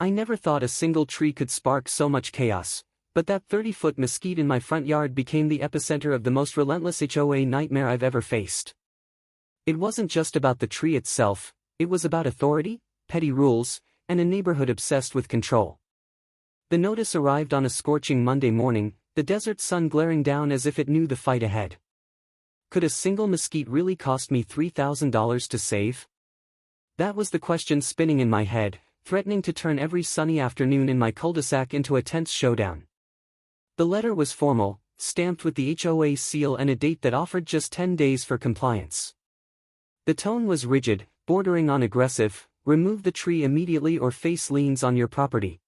I never thought a single tree could spark so much chaos, but that 30-foot mesquite in my front yard became the epicenter of the most relentless HOA nightmare I've ever faced. It wasn't just about the tree itself, it was about authority, petty rules, and a neighborhood obsessed with control. The notice arrived on a scorching Monday morning, the desert sun glaring down as if it knew the fight ahead. Could a single mesquite really cost me $3,000 to save? That was the question spinning in my head, threatening to turn every sunny afternoon in my cul-de-sac into a tense showdown. The letter was formal, stamped with the HOA seal and a date that offered just 10 days for compliance. The tone was rigid, bordering on aggressive: remove the tree immediately or face liens on your property.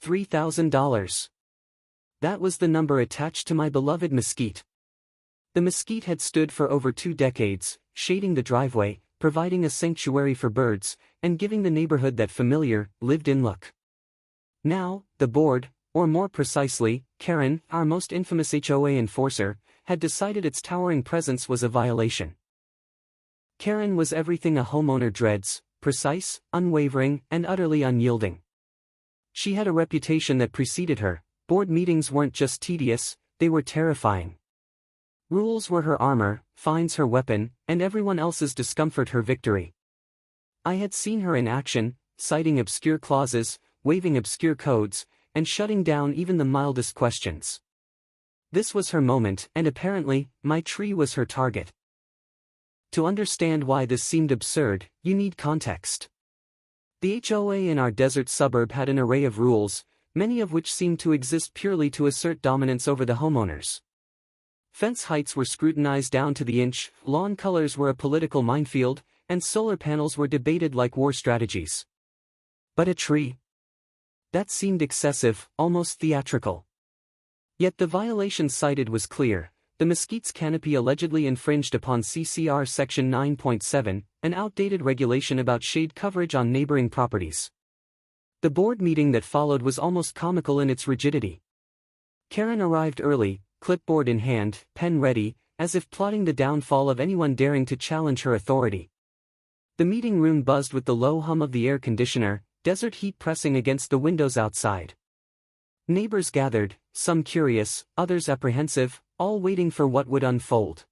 $3,000. That was the number attached to my beloved mesquite. The mesquite had stood for over 2 decades, shading the driveway, providing a sanctuary for birds, and giving the neighborhood that familiar, lived-in look. Now, the board, or more precisely, Karen, our most infamous HOA enforcer, had decided its towering presence was a violation. Karen was everything a homeowner dreads: precise, unwavering, and utterly unyielding. She had a reputation that preceded her. Board meetings weren't just tedious, they were terrifying. Rules were her armor, fines her weapon, and everyone else's discomfort her victory. I had seen her in action, citing obscure clauses, waiving obscure codes, and shutting down even the mildest questions. This was her moment, and apparently, my tree was her target. To understand why this seemed absurd, you need context. The HOA in our desert suburb had an array of rules, many of which seemed to exist purely to assert dominance over the homeowners. Fence heights were scrutinized down to the inch, lawn colors were a political minefield, and solar panels were debated like war strategies. But a tree? That seemed excessive, almost theatrical. Yet the violation cited was clear: the mesquite's canopy allegedly infringed upon CCR Section 9.7, an outdated regulation about shade coverage on neighboring properties. The board meeting that followed was almost comical in its rigidity. Karen arrived early, clipboard in hand, pen ready, as if plotting the downfall of anyone daring to challenge her authority. The meeting room buzzed with the low hum of the air conditioner, desert heat pressing against the windows outside. Neighbors gathered, some curious, others apprehensive, all waiting for what would unfold.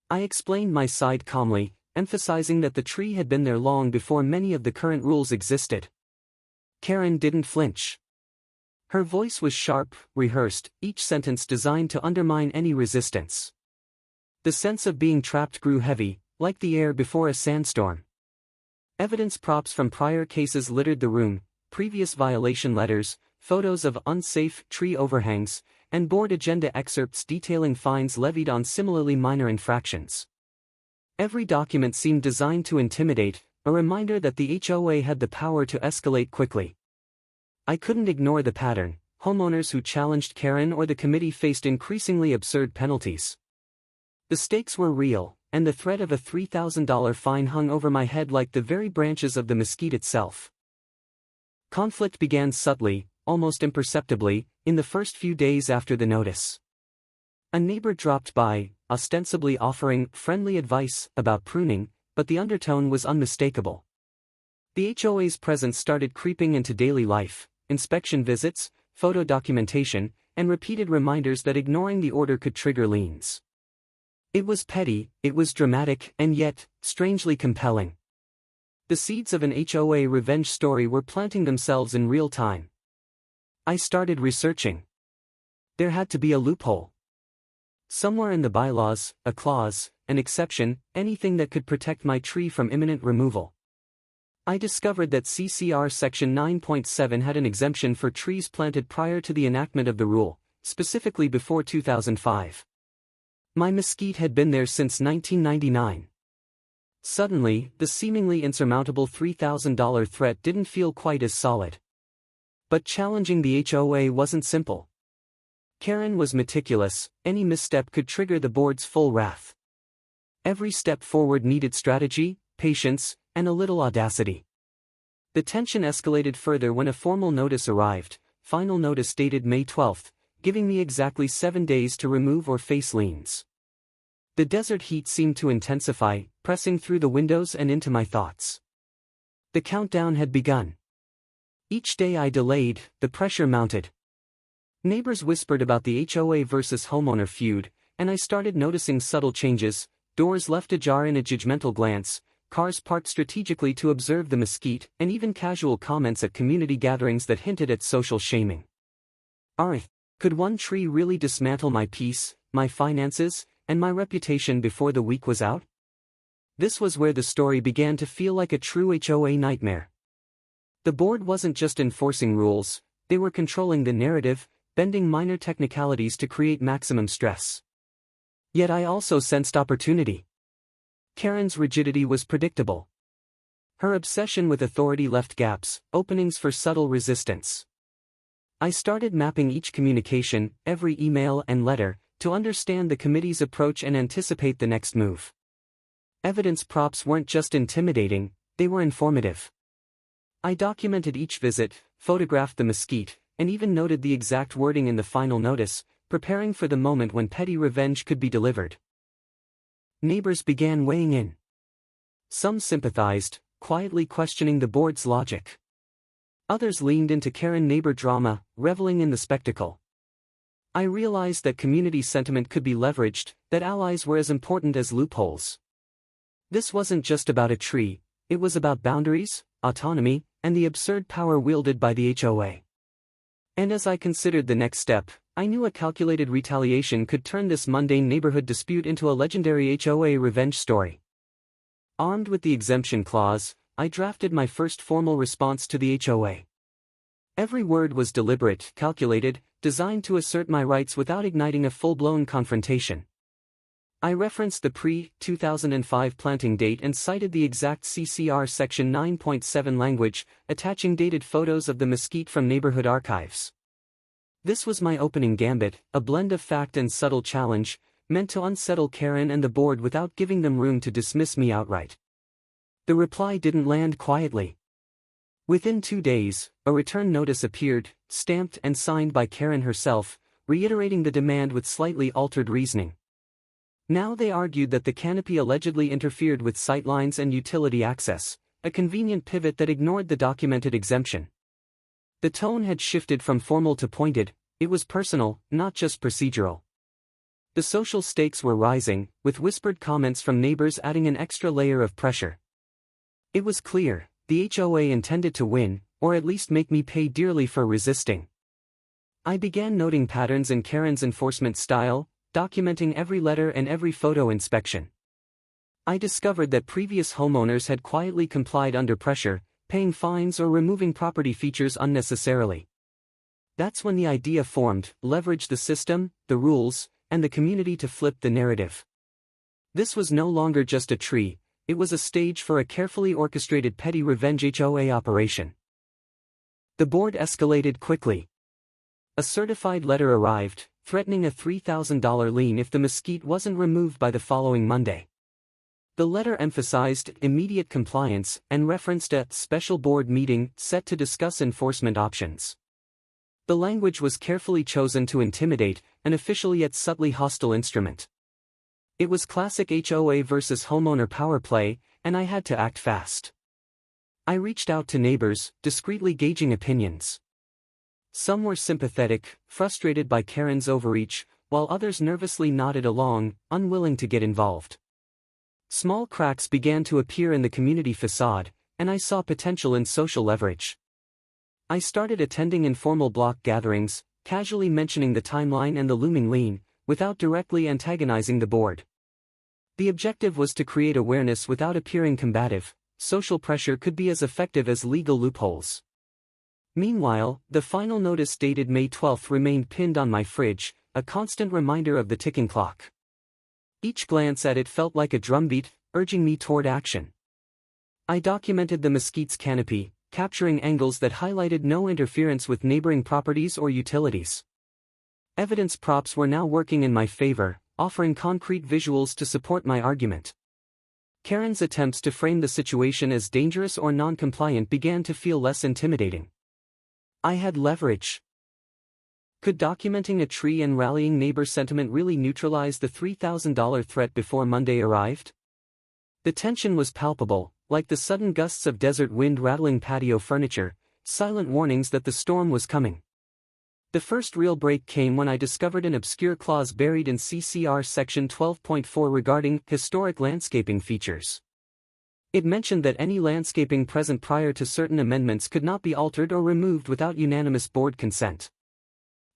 I explained my side calmly, emphasizing that the tree had been there long before many of the current rules existed. Karen didn't flinch. Her voice was sharp, rehearsed, each sentence designed to undermine any resistance. The sense of being trapped grew heavy, like the air before a sandstorm. Evidence props from prior cases littered the room: previous violation letters, photos of unsafe tree overhangs, and board agenda excerpts detailing fines levied on similarly minor infractions. Every document seemed designed to intimidate, a reminder that the HOA had the power to escalate quickly. I couldn't ignore the pattern: homeowners who challenged Karen or the committee faced increasingly absurd penalties. The stakes were real, and the threat of a $3,000 fine hung over my head like the very branches of the mesquite itself. Conflict began subtly, almost imperceptibly, in the first few days after the notice. A neighbor dropped by, ostensibly offering friendly advice about pruning, but the undertone was unmistakable. The HOA's presence started creeping into daily life: inspection visits, photo documentation, and repeated reminders that ignoring the order could trigger liens. It was petty, it was dramatic, and yet, strangely compelling. The seeds of an HOA revenge story were planting themselves in real time. I started researching. There had to be a loophole. Somewhere in the bylaws, a clause, an exception, anything that could protect my tree from imminent removal. I discovered that CCR Section 9.7 had an exemption for trees planted prior to the enactment of the rule, specifically before 2005. My mesquite had been there since 1999. Suddenly, the seemingly insurmountable $3,000 threat didn't feel quite as solid. But challenging the HOA wasn't simple. Karen was meticulous: any misstep could trigger the board's full wrath. Every step forward needed strategy, patience, and a little audacity. The tension escalated further when a formal notice arrived, final notice dated May 12, giving me exactly 7 days to remove or face liens. The desert heat seemed to intensify, pressing through the windows and into my thoughts. The countdown had begun. Each day I delayed, the pressure mounted. Neighbors whispered about the HOA versus homeowner feud, and I started noticing subtle changes: doors left ajar in a judgmental glance, cars parked strategically to observe the mesquite, and even casual comments at community gatherings that hinted at social shaming. Could one tree really dismantle my peace, my finances, and my reputation before the week was out? This was where the story began to feel like a true HOA nightmare. The board wasn't just enforcing rules, they were controlling the narrative, bending minor technicalities to create maximum stress. Yet I also sensed opportunity. Karen's rigidity was predictable. Her obsession with authority left gaps, openings for subtle resistance. I started mapping each communication, every email and letter, to understand the committee's approach and anticipate the next move. Evidence props weren't just intimidating, they were informative. I documented each visit, photographed the mesquite, and even noted the exact wording in the final notice, preparing for the moment when petty revenge could be delivered. Neighbors began weighing in. Some sympathized, quietly questioning the board's logic. Others leaned into Karen neighbor drama, reveling in the spectacle. I realized that community sentiment could be leveraged, that allies were as important as loopholes. This wasn't just about a tree, it was about boundaries, autonomy, and the absurd power wielded by the HOA. And as I considered the next step, I knew a calculated retaliation could turn this mundane neighborhood dispute into a legendary HOA revenge story. Armed with the exemption clause, I drafted my first formal response to the HOA. Every word was deliberate, calculated, designed to assert my rights without igniting a full-blown confrontation. I referenced the pre-2005 planting date and cited the exact CCR Section 9.7 language, attaching dated photos of the mesquite from neighborhood archives. This was my opening gambit, a blend of fact and subtle challenge, meant to unsettle Karen and the board without giving them room to dismiss me outright. The reply didn't land quietly. Within 2 days, a return notice appeared, stamped and signed by Karen herself, reiterating the demand with slightly altered reasoning. Now they argued that the canopy allegedly interfered with sightlines and utility access, a convenient pivot that ignored the documented exemption. The tone had shifted from formal to pointed, it was personal, not just procedural. The social stakes were rising, with whispered comments from neighbors adding an extra layer of pressure. It was clear, the HOA intended to win, or at least make me pay dearly for resisting. I began noting patterns in Karen's enforcement style, documenting every letter and every photo inspection. I discovered that previous homeowners had quietly complied under pressure, paying fines or removing property features unnecessarily. That's when the idea formed: leverage the system, the rules, and the community to flip the narrative. This was no longer just a tree, it was a stage for a carefully orchestrated petty revenge HOA operation. The board escalated quickly. A certified letter arrived, threatening a $3,000 lien if the mesquite wasn't removed by the following Monday. The letter emphasized immediate compliance and referenced a special board meeting set to discuss enforcement options. The language was carefully chosen to intimidate, an official yet subtly hostile instrument. It was classic HOA versus homeowner power play, and I had to act fast. I reached out to neighbors, discreetly gauging opinions. Some were sympathetic, frustrated by Karen's overreach, while others nervously nodded along, unwilling to get involved. Small cracks began to appear in the community facade, and I saw potential in social leverage. I started attending informal block gatherings, casually mentioning the timeline and the looming lien, without directly antagonizing the board. The objective was to create awareness without appearing combative. Social pressure could be as effective as legal loopholes. Meanwhile, the final notice dated May 12 remained pinned on my fridge, a constant reminder of the ticking clock. Each glance at it felt like a drumbeat, urging me toward action. I documented the mesquite's canopy, capturing angles that highlighted no interference with neighboring properties or utilities. Evidence props were now working in my favor, offering concrete visuals to support my argument. Karen's attempts to frame the situation as dangerous or non-compliant began to feel less intimidating. I had leverage. Could documenting a tree and rallying neighbor sentiment really neutralize the $3,000 threat before Monday arrived? The tension was palpable, like the sudden gusts of desert wind rattling patio furniture, silent warnings that the storm was coming. The first real break came when I discovered an obscure clause buried in CCR Section 12.4 regarding historic landscaping features. It mentioned that any landscaping present prior to certain amendments could not be altered or removed without unanimous board consent.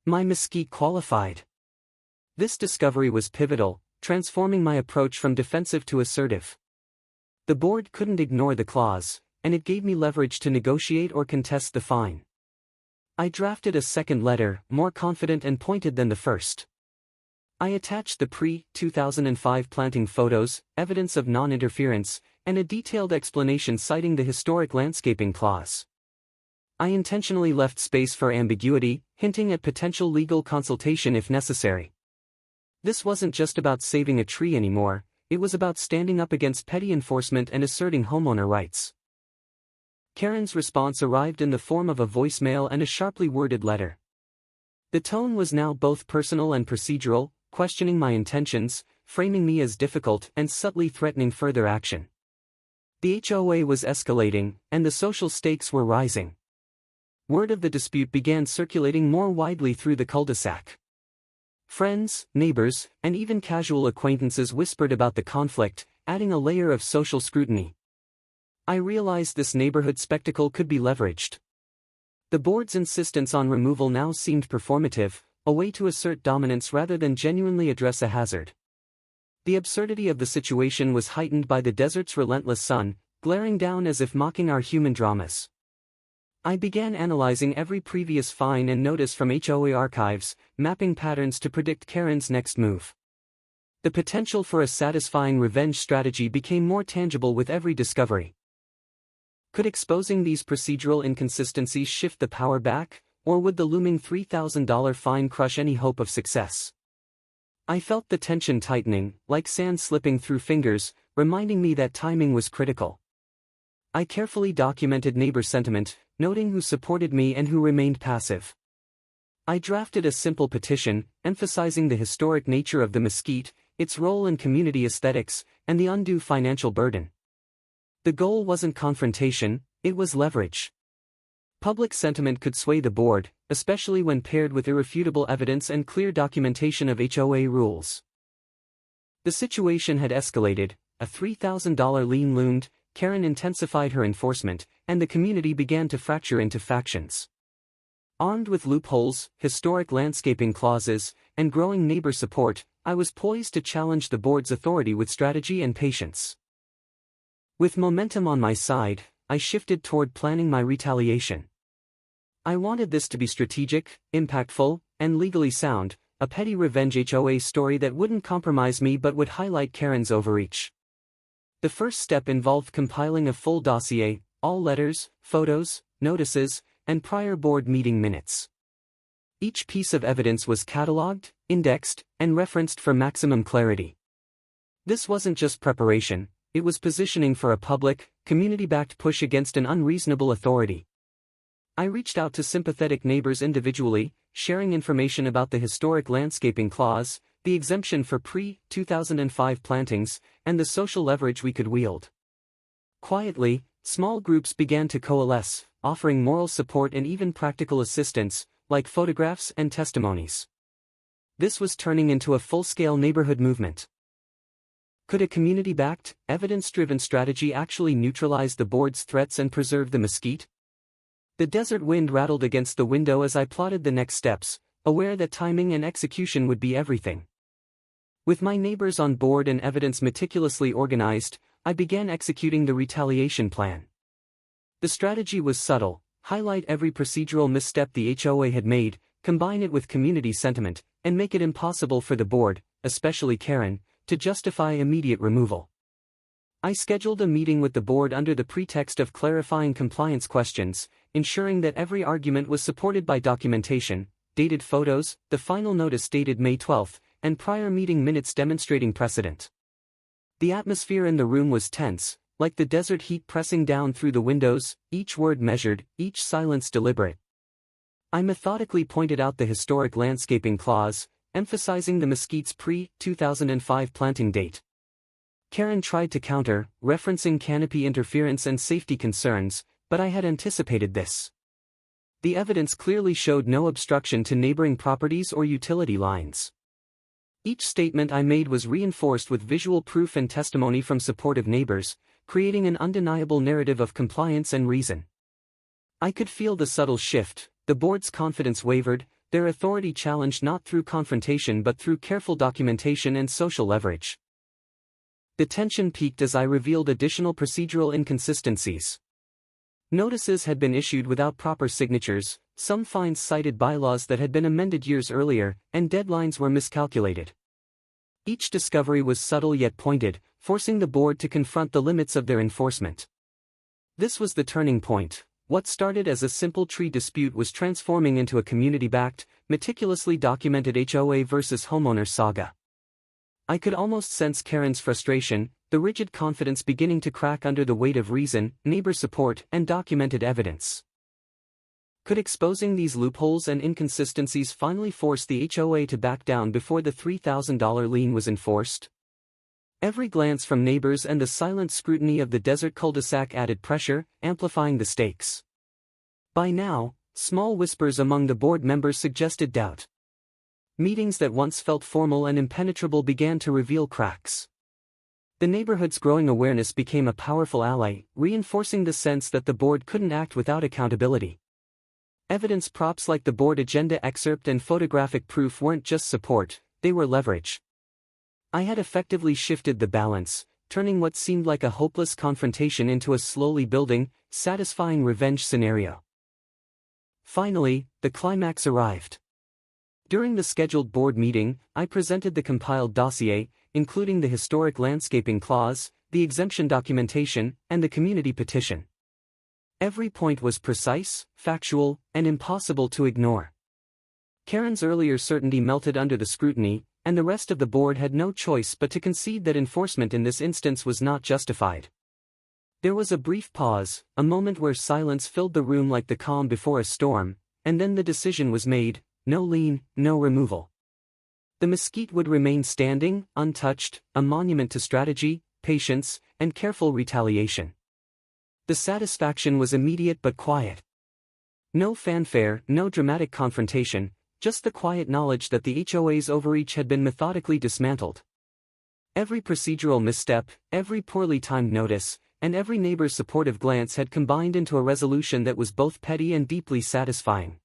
My mesquite qualified. This discovery was pivotal, transforming my approach from defensive to assertive. The board couldn't ignore the clause, and it gave me leverage to negotiate or contest the fine. I drafted a second letter, more confident and pointed than the first. I attached the pre-2005 planting photos, evidence of non-interference, and a detailed explanation citing the historic landscaping clause. I intentionally left space for ambiguity, hinting at potential legal consultation if necessary. This wasn't just about saving a tree anymore, it was about standing up against petty enforcement and asserting homeowner rights. Karen's response arrived in the form of a voicemail and a sharply worded letter. The tone was now both personal and procedural, questioning my intentions, framing me as difficult and subtly threatening further action. The HOA was escalating, and the social stakes were rising. Word of the dispute began circulating more widely through the cul-de-sac. Friends, neighbors, and even casual acquaintances whispered about the conflict, adding a layer of social scrutiny. I realized this neighborhood spectacle could be leveraged. The board's insistence on removal now seemed performative, a way to assert dominance rather than genuinely address a hazard. The absurdity of the situation was heightened by the desert's relentless sun, glaring down as if mocking our human dramas. I began analyzing every previous fine and notice from HOA archives, mapping patterns to predict Karen's next move. The potential for a satisfying revenge strategy became more tangible with every discovery. Could exposing these procedural inconsistencies shift the power back, or would the looming $3,000 fine crush any hope of success? I felt the tension tightening, like sand slipping through fingers, reminding me that timing was critical. I carefully documented neighbor sentiment, noting who supported me and who remained passive. I drafted a simple petition, emphasizing the historic nature of the mesquite, its role in community aesthetics, and the undue financial burden. The goal wasn't confrontation, it was leverage. Public sentiment could sway the board, especially when paired with irrefutable evidence and clear documentation of HOA rules. The situation had escalated, a $3,000 lien loomed, Karen intensified her enforcement, and the community began to fracture into factions. Armed with loopholes, historic landscaping clauses, and growing neighbor support, I was poised to challenge the board's authority with strategy and patience. With momentum on my side, I shifted toward planning my retaliation. I wanted this to be strategic, impactful, and legally sound, a petty revenge HOA story that wouldn't compromise me but would highlight Karen's overreach. The first step involved compiling a full dossier, all letters, photos, notices, and prior board meeting minutes. Each piece of evidence was cataloged, indexed, and referenced for maximum clarity. This wasn't just preparation, it was positioning for a public, community-backed push against an unreasonable authority. I reached out to sympathetic neighbors individually, sharing information about the historic landscaping clause, the exemption for pre-2005 plantings, and the social leverage we could wield. Quietly, small groups began to coalesce, offering moral support and even practical assistance, like photographs and testimonies. This was turning into a full-scale neighborhood movement. Could a community-backed, evidence-driven strategy actually neutralize the board's threats and preserve the mesquite? The desert wind rattled against the window as I plotted the next steps, aware that timing and execution would be everything. With my neighbors on board and evidence meticulously organized, I began executing the retaliation plan. The strategy was subtle: highlight every procedural misstep the HOA had made, combine it with community sentiment, and make it impossible for the board, especially Karen, to justify immediate removal. I scheduled a meeting with the board under the pretext of clarifying compliance questions, ensuring that every argument was supported by documentation, dated photos, the final notice dated May 12, and prior meeting minutes demonstrating precedent. The atmosphere in the room was tense, like the desert heat pressing down through the windows, each word measured, each silence deliberate. I methodically pointed out the historic landscaping clause, emphasizing the mesquite's pre-2005 planting date. Karen tried to counter, referencing canopy interference and safety concerns, but I had anticipated this. The evidence clearly showed no obstruction to neighboring properties or utility lines. Each statement I made was reinforced with visual proof and testimony from supportive neighbors, creating an undeniable narrative of compliance and reason. I could feel the subtle shift. The board's confidence wavered, their authority challenged not through confrontation but through careful documentation and social leverage. The tension peaked as I revealed additional procedural inconsistencies. Notices had been issued without proper signatures, some fines cited bylaws that had been amended years earlier, and deadlines were miscalculated. Each discovery was subtle yet pointed, forcing the board to confront the limits of their enforcement. This was the turning point. What started as a simple tree dispute was transforming into a community-backed, meticulously documented HOA versus homeowner saga. I could almost sense Karen's frustration, the rigid confidence beginning to crack under the weight of reason, neighbor support, and documented evidence. Could exposing these loopholes and inconsistencies finally force the HOA to back down before the $3,000 lien was enforced? Every glance from neighbors and the silent scrutiny of the Desert Cul-de-Sac added pressure, amplifying the stakes. By now, small whispers among the board members suggested doubt. Meetings that once felt formal and impenetrable began to reveal cracks. The neighborhood's growing awareness became a powerful ally, reinforcing the sense that the board couldn't act without accountability. Evidence props like the board agenda excerpt and photographic proof weren't just support, they were leverage. I had effectively shifted the balance, turning what seemed like a hopeless confrontation into a slowly building, satisfying revenge scenario. Finally, the climax arrived. During the scheduled board meeting, I presented the compiled dossier, including the historic landscaping clause, the exemption documentation, and the community petition. Every point was precise, factual, and impossible to ignore. Karen's earlier certainty melted under the scrutiny, and the rest of the board had no choice but to concede that enforcement in this instance was not justified. There was a brief pause, a moment where silence filled the room like the calm before a storm, and then the decision was made: no lien, no removal. The mesquite would remain standing, untouched, a monument to strategy, patience, and careful retaliation. The satisfaction was immediate but quiet. No fanfare, no dramatic confrontation, just the quiet knowledge that the HOA's overreach had been methodically dismantled. Every procedural misstep, every poorly timed notice, and every neighbor's supportive glance had combined into a resolution that was both petty and deeply satisfying.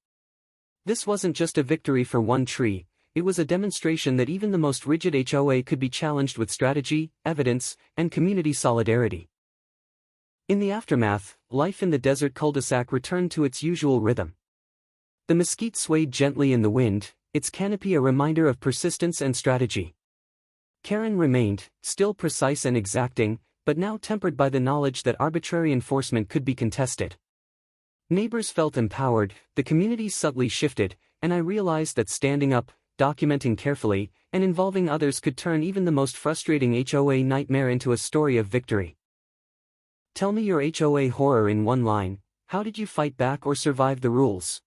This wasn't just a victory for one tree, it was a demonstration that even the most rigid HOA could be challenged with strategy, evidence, and community solidarity. In the aftermath, life in the Desert Cul-de-Sac returned to its usual rhythm. The mesquite swayed gently in the wind, its canopy a reminder of persistence and strategy. Karen remained, still precise and exacting, but now tempered by the knowledge that arbitrary enforcement could be contested. Neighbors felt empowered, the community subtly shifted, and I realized that standing up, documenting carefully, and involving others could turn even the most frustrating HOA nightmare into a story of victory. Tell me your HOA horror in one line: how did you fight back or survive the rules?